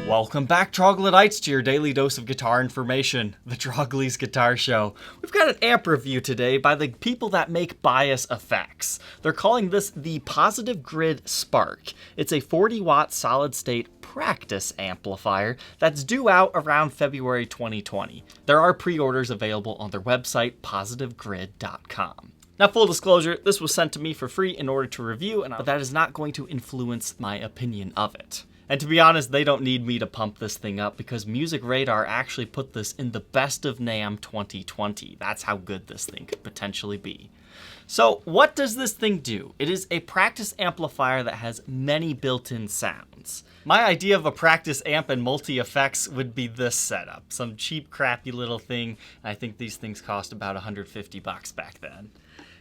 Welcome back, Troglodytes, to your daily dose of guitar information, the Trogly's Guitar Show. We've got an amp review today by the people that make bias effects. They're calling this the Positive Grid Spark. It's a 40-watt solid-state practice amplifier that's due out around February 2020. There are pre-orders available on their website, positivegrid.com. Now, full disclosure, this was sent to me for free in order to review, but that is not going to influence my opinion of it. And to be honest, they don't need me to pump this thing up because Music Radar actually put this in the Best of NAMM 2020. That's how good this thing could potentially be. So what does this thing do? It is a practice amplifier that has many built-in sounds. My idea of a practice amp and multi-effects would be this setup. Some cheap, crappy little thing. I think these things cost about $150 back then.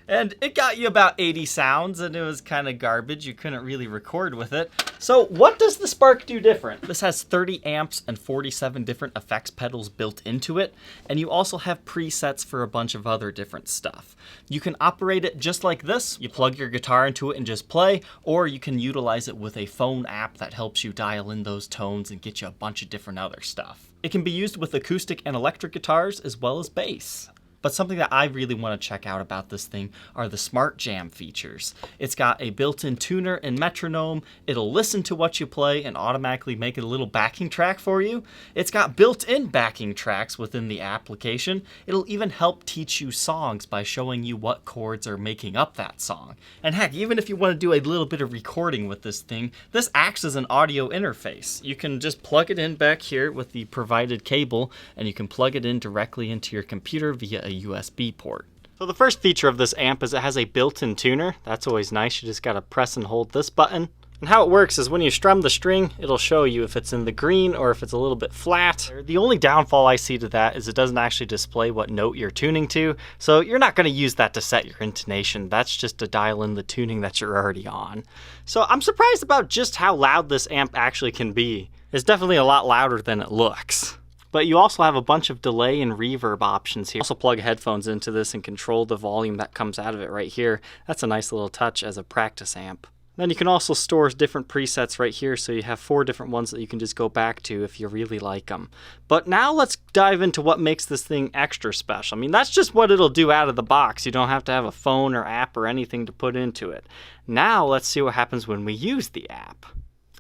And it got you about 80 sounds, and it was kind of garbage. You couldn't really record with it. So what does the Spark do different? This has 30 amps and 47 different effects pedals built into it, and you also have presets for a bunch of other different stuff. You can operate it just like this. You plug your guitar into it and just play, or you can utilize it with a phone app that helps you dial in those tones and get you a bunch of different other stuff. It can be used with acoustic and electric guitars as well as bass. But something that I really want to check out about this thing are the Smart Jam features. It's got a built-in tuner and metronome. It'll listen to what you play and automatically make it a little backing track for you. It's got built-in backing tracks within the application. It'll even help teach you songs by showing you what chords are making up that song. And heck, even if you want to do a little bit of recording with this thing, this acts as an audio interface. You can just plug it in back here with the provided cable, and you can plug it in directly into your computer via a USB port. So the first feature of this amp is it has a built-in tuner. That's always nice. You just gotta press and hold this button. And how it works is when you strum the string, it'll show you if it's in the green or if it's a little bit flat. The only downfall I see to that is it doesn't actually display what note you're tuning to. So you're not gonna use that to set your intonation. That's just to dial in the tuning that you're already on. So I'm surprised about just how loud this amp actually can be. It's definitely a lot louder than it looks. But you also have a bunch of delay and reverb options here. Also plug headphones into this and control the volume that comes out of it right here. That's a nice little touch as a practice amp. Then you can also store different presets right here, so you have 4 different ones that you can just go back to if you really like them. But now let's dive into what makes this thing extra special. I mean, that's just what it'll do out of the box. You don't have to have a phone or app or anything to put into it. Now let's see what happens when we use the app.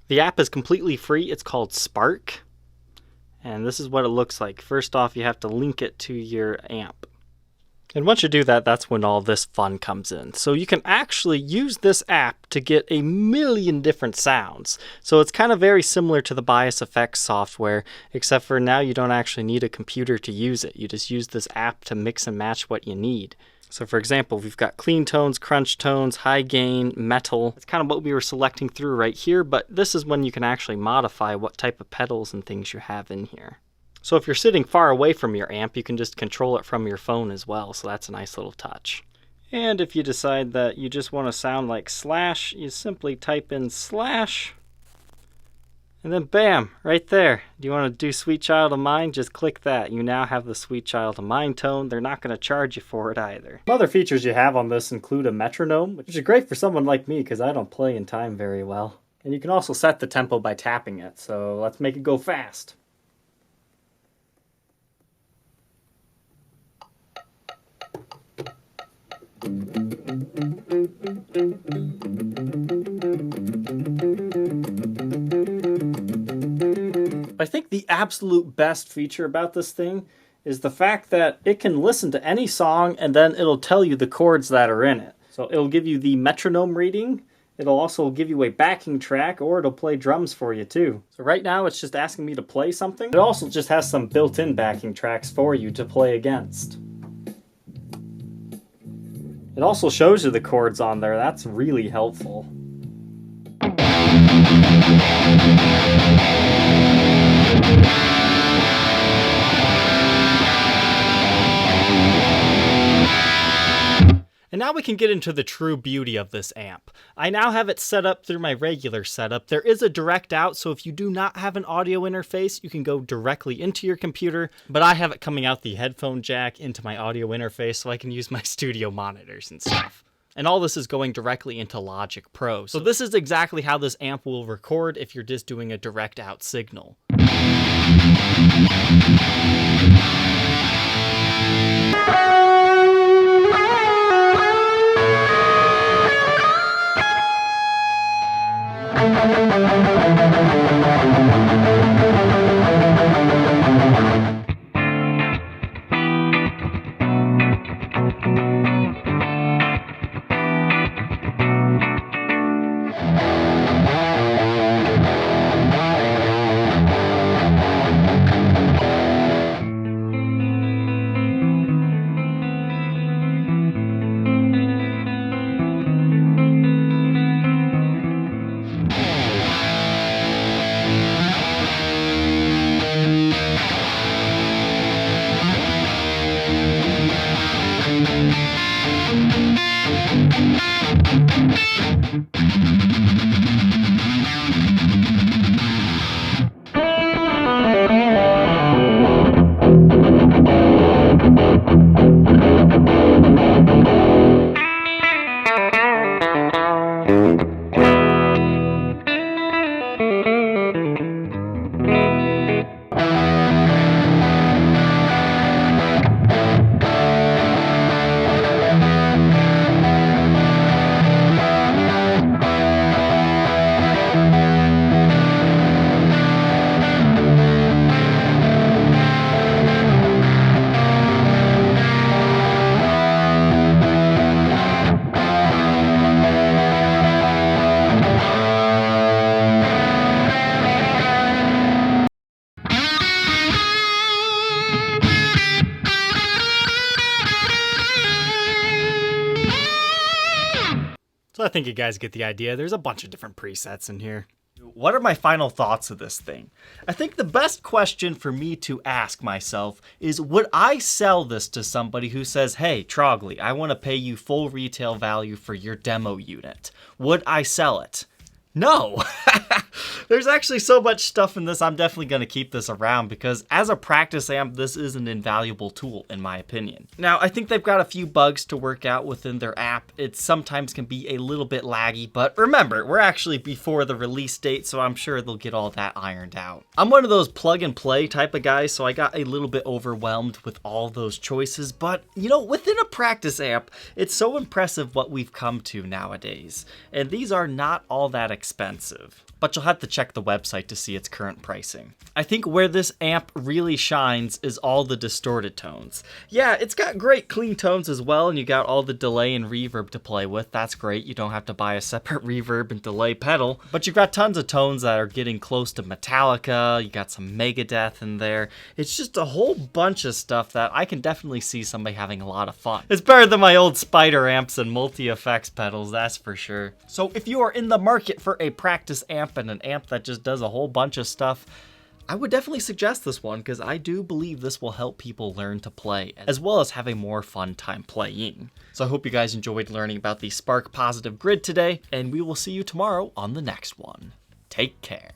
The app is completely free. It's called Spark. And this is what it looks like. First off, you have to link it to your amp. And once you do that, that's when all this fun comes in. So you can actually use this app to get a million different sounds. So it's kind of very similar to the bias effects software, except for now you don't actually need a computer to use it. You just use this app to mix and match what you need. So for example, we've got clean tones, crunch tones, high gain, metal. It's kind of what we were selecting through right here, but this is when you can actually modify what type of pedals and things you have in here. So if you're sitting far away from your amp, you can just control it from your phone as well, so that's a nice little touch. And if you decide that you just want to sound like Slash, you simply type in Slash, and then bam, right there. Do you want to do Sweet Child of Mine? Just click that. You now have the Sweet Child of Mine tone. They're not going to charge you for it either. Some other features you have on this include a metronome, which is great for someone like me because I don't play in time very well. And you can also set the tempo by tapping it, so let's make it go fast. I think the absolute best feature about this thing is the fact that it can listen to any song and then it'll tell you the chords that are in it. So it'll give you the metronome reading, it'll also give you a backing track, or it'll play drums for you too. So right now it's just asking me to play something. It also just has some built-in backing tracks for you to play against. It also shows you the chords on there. That's really helpful. And now we can get into the true beauty of this amp. I now have it set up through my regular setup. There is a direct out, so if you do not have an audio interface, you can go directly into your computer, but I have it coming out the headphone jack into my audio interface so I can use my studio monitors and stuff. And all this is going directly into Logic Pro. So this is exactly how this amp will record if you're just doing a direct out signal. So I think you guys get the idea. There's a bunch of different presets in here. What are my final thoughts of this thing? I think the best question for me to ask myself is, would I sell this to somebody who says, hey, Trogly, I want to pay you full retail value for your demo unit? Would I sell it? No. There's actually so much stuff in this, I'm definitely going to keep this around because as a practice amp, this is an invaluable tool in my opinion. Now, I think they've got a few bugs to work out within their app. It sometimes can be a little bit laggy, but remember, we're actually before the release date, so I'm sure they'll get all that ironed out. I'm one of those plug and play type of guys, so I got a little bit overwhelmed with all those choices, but you know, within a practice amp, it's so impressive what we've come to nowadays. And these are not all that expensive, but you'll have to check the website to see its current pricing. I think where this amp really shines is all the distorted tones. Yeah, it's got great clean tones as well, and you got all the delay and reverb to play with. That's great. You don't have to buy a separate reverb and delay pedal, but you've got tons of tones that are getting close to Metallica. You got some Megadeth in there. It's just a whole bunch of stuff that I can definitely see somebody having a lot of fun. It's better than my old Spider amps and multi-effects pedals, that's for sure. So if you are in the market for a practice amp and an amp that just does a whole bunch of stuff, I would definitely suggest this one because I do believe this will help people learn to play as well as have a more fun time playing. So I hope you guys enjoyed learning about the Spark Positive Grid today, and we will see you tomorrow on the next one. Take care.